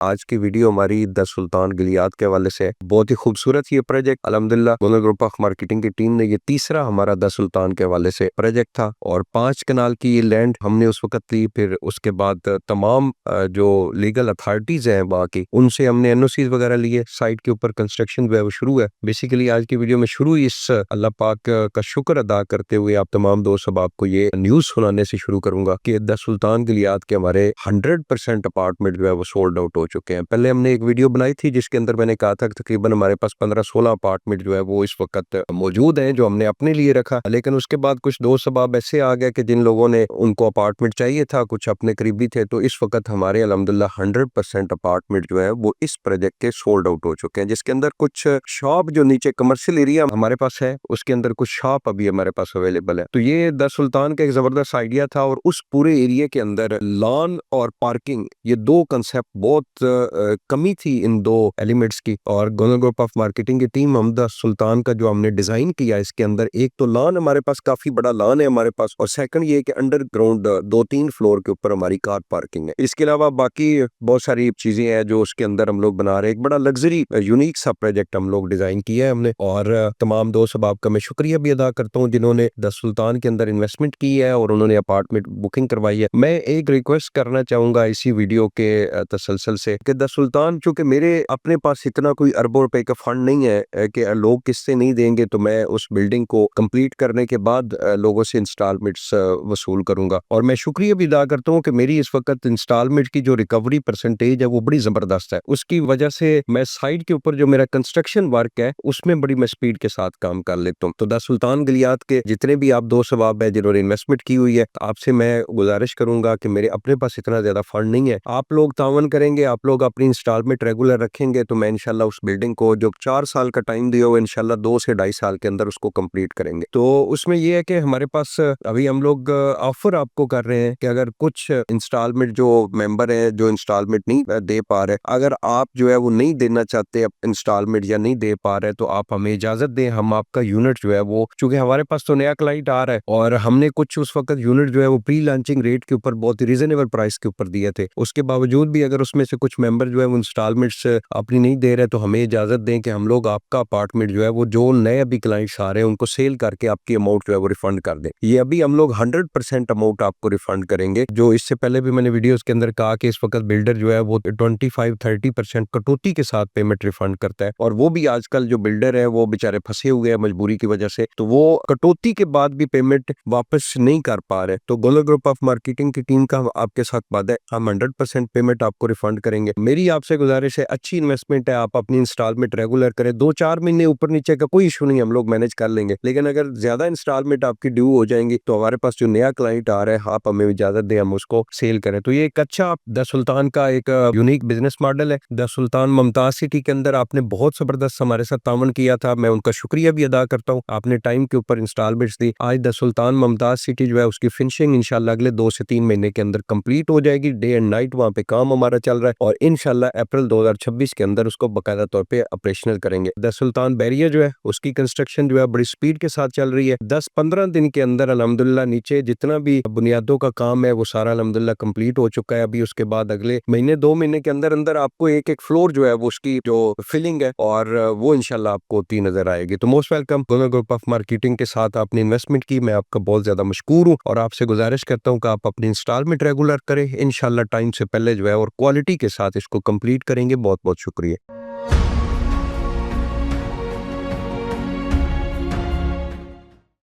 आज की वीडियो हमारी द सुल्तान गिलियाद के हवाले से बहुत ही खूबसूरत ये प्रोजेक्ट अल्हम्दुलिल्लाह गोलर ग्रुप ऑफ मार्केटिंग की टीम ने ये तीसरा हमारा द सुल्तान के हवाले से प्रोजेक्ट था और 5 कनाल की ये लैंड हमने उस वक्त ली। फिर उसके बाद तमाम जो लीगल अथॉरिटीज हैं वहाँ की उनसे हमने एनओसी वगैरह लिए। साइट के ऊपर कंस्ट्रक्शन जो है वो शुरू है। बेसिकली आज की वीडियो में शुरू इस अल्लाह पाक का शुक्र अदा करते हुए आप तमाम दोस्त अब आपको ये न्यूज सुनाने से शुरू करूंगा कि द सुल्तान गिलियाद के हमारे 100% अपार्टमेंट जो है वो सोल्ड आउट हो चुके हैं। पहले हमने एक वीडियो बनाई थी जिसके अंदर मैंने कहा था कि तकरीबन हमारे पास 15-16 अपार्टमेंट जो है वो इस वक्त मौजूद हैं जो हमने अपने लिए रखा। लेकिन उसके बाद कुछ दोस्त अब ऐसे आ गए कि जिन लोगों ने उनको अपार्टमेंट चाहिए था, कुछ अपने करीबी थे, तो इस वक्त हमारे अल्हम्दुलिल्लाह 100% अपार्टमेंट जो है वो इस प्रोजेक्ट के सोल्ड आउट हो चुके हैं। जिसके अंदर कुछ शॉप जो नीचे कमर्शियल एरिया हमारे पास है उसके अंदर कुछ शॉप अभी हमारे पास अवेलेबल है। तो ये द सुल्तान का एक जबरदस्त आइडिया था और उस पूरे एरिया के अंदर लॉन और पार्किंग ये दो कंसेप्ट बहुत कमी थी इन दो एलिमेंट्स की। और गोलर ग्रुप ऑफ मार्केटिंग की टीम हम द सुल्तान का जो हमने डिजाइन किया इसके अंदर एक तो लॉन हमारे पास काफी बड़ा लॉन है हमारे पास, और सेकंड ये कि अंडरग्राउंड 2-3 फ्लोर के ऊपर हमारी कार पार्किंग है। इसके अलावा बाकी बहुत सारी चीजें हैं जो उसके अंदर हम लोग बना रहे हैं। एक बड़ा लग्जरी यूनिक सा प्रोजेक्ट हम लोग डिजाइन किया है हमने। और तमाम दोस्त अब आपका मैं शुक्रिया भी अदा करता हूँ जिन्होंने द सुल्तान के अंदर इन्वेस्टमेंट की है और उन्होंने अपार्टमेंट बुकिंग करवाई है। मैं एक रिक्वेस्ट करना चाहूंगा इसी वीडियो के तसलसल से कि द सुल्तान, चूंकि मेरे अपने पास इतना कोई अरबों रुपए का फंड नहीं है कि लोग किससे नहीं देंगे, तो मैं उस बिल्डिंग को कंप्लीट करने के बाद लोगों से इंस्टॉलमेंट्स वसूल करूंगा। और मैं शुक्रिया भी अदा करता हूँ कि मेरी इस वक्त इंस्टॉलमेंट की जो रिकवरी परसेंटेज है वो बड़ी जबरदस्त है। उसकी वजह से मैं साइड के ऊपर जो मेरा कंस्ट्रक्शन वर्क है उसमें बड़ी मैं स्पीड के साथ काम कर लेता हूँ। तो द सुल्तान गिलियाद के जितने भी आप दोस्त सवाब है जिन्होंने इन्वेस्टमेंट की हुई है, आपसे मैं गुजारिश करूंगा कि मेरे अपने पास इतना ज्यादा फंड नहीं है, आप लोग तावन करेंगे, आप लोग अपनी इंस्टॉलमेंट रेगुलर रखेंगे तो मैं इंशाल्लाह उस बिल्डिंग को जो 4 साल का टाइम दिया हुआ इंशाल्लाह 2 से 2.5 साल के अंदर उसको कंप्लीट करेंगे। तो उसमें यह है कि हमारे पास अभी हम लोग ऑफर आपको कर रहे हैं कि अगर कुछ इंस्टॉलमेंट जो मेंबर है जो इंस्टॉलमेंट नहीं दे पा रहे, अगर आप जो है वो नहीं देना चाहते इंस्टॉलमेंट या नहीं दे पा रहे, तो आप हमें इजाजत दें, हम आपका यूनिट जो है वो, चूंकि हमारे पास तो नया क्लाइंट आ रहा है और हमने कुछ उस वक्त यूनिट जो है वो प्री लॉन्चिंग रेट के ऊपर बहुत ही रीजनेबल प्राइस के ऊपर दिए थे, उसके बावजूद भी अगर उसमें से कुछ मेंबर जो है वो इंस्टॉलमेंट्स अपनी नहीं दे रहे तो हमें इजाजत दें कि हम लोग आपका अपार्टमेंट जो है वो जो नए अभी क्लाइंट्स आ रहे हैं उनको सेल करके आपकी अमाउंट जो है वो रिफंड कर दें। ये अभी हम लोग 100% अमाउंट आपको रिफंड करेंगे। जो इससे पहले भी मैंने वीडियोस के अंदर कहा कि इस वक्त बिल्डर जो है वो 25-30% कटौती के साथ पेमेंट रिफंड करता है, और वो भी आजकल जो बिल्डर है वो बेचारे फंसे हुए हैं मजबूरी की वजह से, तो वो कटौती के बाद भी पेमेंट वापस नहीं कर पा रहे। तो गोलर ग्रुप ऑफ मार्केटिंग की टीम का आपके साथ वादा है, हम 100% पेमेंट आपको रिफंड करेंगे। मेरी आपसे गुजारिश है, अच्छी इन्वेस्टमेंट है, आप अपनी इंस्टॉलमेंट रेगुलर करें, 2-4 महीने ऊपर नीचे का कोई इशू नहीं, हम लोग मैनेज कर लेंगे। लेकिन अगर ज्यादा इंस्टॉलमेंट आपकी ड्यू हो जाएंगी तो हमारे पास जो नया क्लाइंट आ रहा है आप हमें इजाजत दें हम उसको सेल करें। तो ये एक अच्छा द सुल्तान का एक यूनिक बिजनेस मॉडल है। द सुल्तान मुमताज सिटी के अंदर आपने बहुत जबरदस्त हमारे साथ तावन किया था, मैं उनका शुक्रिया भी अदा करता हूँ। आपने टाइम के ऊपर इंस्टॉलमेंट्स दी। आज द सुल्तान मुमताज सिटी जो है उसकी फिनिशिंग इंशाल्लाह अगले 2 से 3 महीने के अंदर कंप्लीट हो जाएगी। डे एंड नाइट वहाँ पे काम हमारा चल रहा है और इंशाल्लाह अप्रैल 2026 के अंदर उसको बाकायदा तौर पे ऑपरेशनल करेंगे। द सुल्तान बैरियर जो है उसकी कंस्ट्रक्शन जो है बड़ी स्पीड के साथ चल रही है। 10-15 दिन के अंदर अल्हम्दुलिल्लाह नीचे जितना भी बुनियादों का काम है वो सारा अल्हम्दुलिल्लाह कंप्लीट हो चुका है। अभी उसके बाद अगले महीने 2 महीने के अंदर अंदर आपको एक एक फ्लोर जो है वो उसकी जो फिलिंग है और वो इंशाल्लाह आपको होती नजर आएगी। तो मोस्ट वेलकम। गोलर ग्रुप ऑफ मार्केटिंग के साथ आपने इन्वेस्टमेंट की, मैं आपका बहुत ज्यादा मशकूर हूँ और आपसे गुजारिश करता हूँ कि आप अपनी इंस्टॉलमेंट रेगुलर करें, इंशाल्लाह टाइम से पहले जो है और क्वालिटी के साथ इसको कंप्लीट करेंगे। बहुत बहुत शुक्रिया।